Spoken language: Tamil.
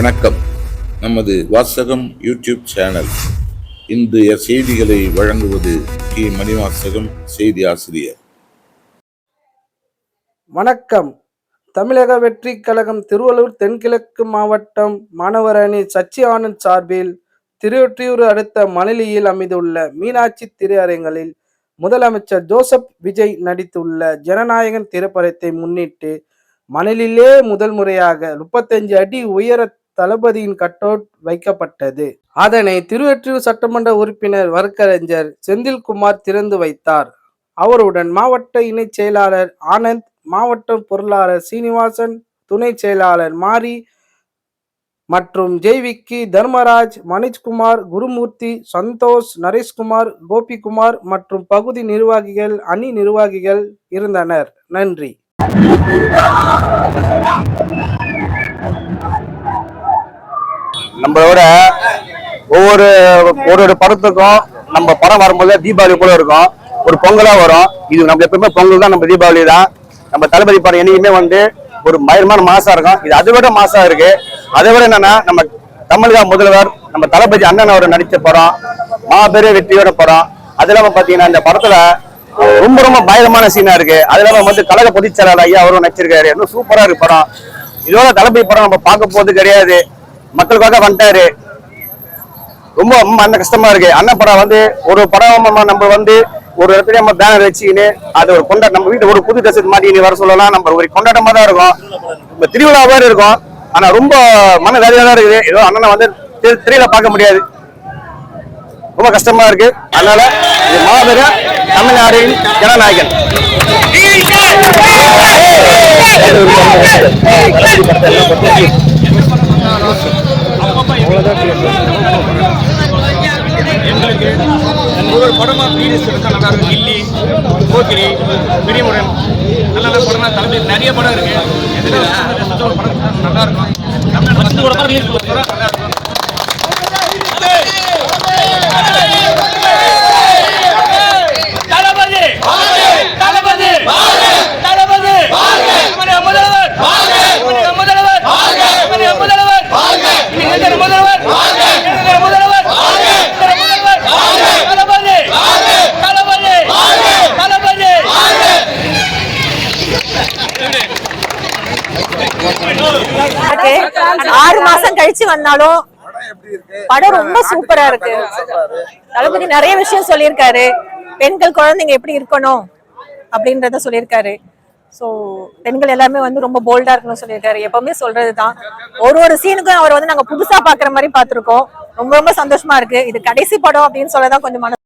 வணக்கம். நமது வாசகம் யூடியூப் சேனல் இன்றைய செய்திகளை வழங்குவது கி மணிவாசகம், செய்தி ஆசிரியர். வணக்கம். தமிழக வெற்றி கழகம் திருவள்ளூர் தென்கிழக்கு மாவட்டம் மாணவர் அணி சச்சி ஆனந்த் சார்பில் திருவொற்றியூர் அடுத்த மணலியில் அமைந்துள்ள மீனாட்சி திரையரங்கில் முதலமைச்சர் ஜோசப் விஜய் நடித்துள்ள ஜனநாயகன் திரைப்படத்தை முன்னிட்டு மணலிலே முதல் முறையாக 35 அடி உயர தளபதியின் கட்டவுட் வைக்கப்பட்டது. அதனை திருவொற்றியூர் சட்டமன்ற உறுப்பினர் வழக்கறிஞர் செந்தில்குமார் திறந்து வைத்தார். அவருடன் மாவட்ட இணை செயலாளர் ஆனந்த், மாவட்ட பொருளாளர் சீனிவாசன், துணை செயலாளர் மாரி மற்றும் ஜெய்விக்கி, தர்மராஜ், மனோஜ்குமார், குருமூர்த்தி, சந்தோஷ், நரேஷ்குமார், கோபிகுமார் மற்றும் பகுதி நிர்வாகிகள், அணி நிர்வாகிகள் இருந்தனர். நன்றி. நம்மளோட ஒவ்வொரு படத்துக்கும் நம்ம படம் வரும்போது தீபாவளி போல இருக்கும், ஒரு பொங்கலா வரும். இது நம்ம எப்பவுமே பொங்கல் தான், நம்ம தீபாவளி தான். நம்ம தளபதி படம் என்னைக்குமே ஒரு பயங்கரமான மாசா இருக்கும். இது அதை விட மாசா இருக்கு. அதை விட என்னன்னா, நம்ம தமிழக முதல்வர் நம்ம தளபதி அண்ணன் அவர் நடிச்ச படம், மாபெரும் வெற்றியோட படம். அது இல்லாம பாத்தீங்கன்னா இந்த படத்துல ரொம்ப ரொம்ப பயங்கரமான சீனா இருக்கு. அது இல்லாம கழக பொதுச் செயலாளர் ஐயா அவரும் நடிச்சிருக்காரு. இன்னும் சூப்பரா இருக்கு படம். இதோட தளபதி படம் நம்ம பார்க்க போறது கிடையாது, மக்களுக்காக வந்துட்டாரு. ரொம்ப அந்த கஷ்டமா இருக்கு. அண்ணன் படம் ஒரு படம் நம்ம ஒரு இடத்துல நம்ம பேனர் வச்சுக்கின்னு அது ஒரு கொண்டாட்டம், நம்ம வீட்டு ஒரு புது ட்ரெஸ் மாட்டிக்கின்னு வர சொல்லலாம். நம்ம ஒரு கொண்டாட்டமா தான் இருக்கும், நம்ம திருவிழா மாதிரி இருக்கும். ஆனா ரொம்ப மன வேலையா தான் இருக்குது. ஏதோ அண்ணனை திரையில பார்க்க முடியாது, ரொம்ப கஷ்டமா இருக்கு. அதனால இது மாபெரும் தமிழ்நாட்டின் ஜனநாயகன். ஒவ்வொரு படமா நல்லா இருக்கும். கில்லி, கோக்கிலி, பிரிமுடன், நல்ல நல்ல படம் தான். தளபதி நிறைய படம் இருக்கு. ஒரு படம் நல்லா இருக்கும். தமிழ்நாடு படம் ரிலீஸ் நல்லா இருக்கும். ஆறு மாசம் கழிச்சு வந்தாலும் படம் ரொம்ப சூப்பரா இருக்கு. தளபதி நிறைய விஷயம் சொல்லியிருக்காரு. பெண்கள், குழந்தைங்க எப்படி இருக்கணும் அப்படின்றத சொல்லியிருக்காரு. ஸோ பெண்கள் எல்லாமே ரொம்ப போல்டா இருக்கணும்னு சொல்லியிருக்காரு. எப்பவுமே சொல்றதுதான். ஒரு சீனுக்கும் அவர் நாங்க புதுசா பாக்குற மாதிரி பார்த்திருக்கோம். ரொம்ப ரொம்ப சந்தோஷமா இருக்கு. இது கடைசி படம் அப்படின்னு சொல்லதான் கொஞ்சம் மன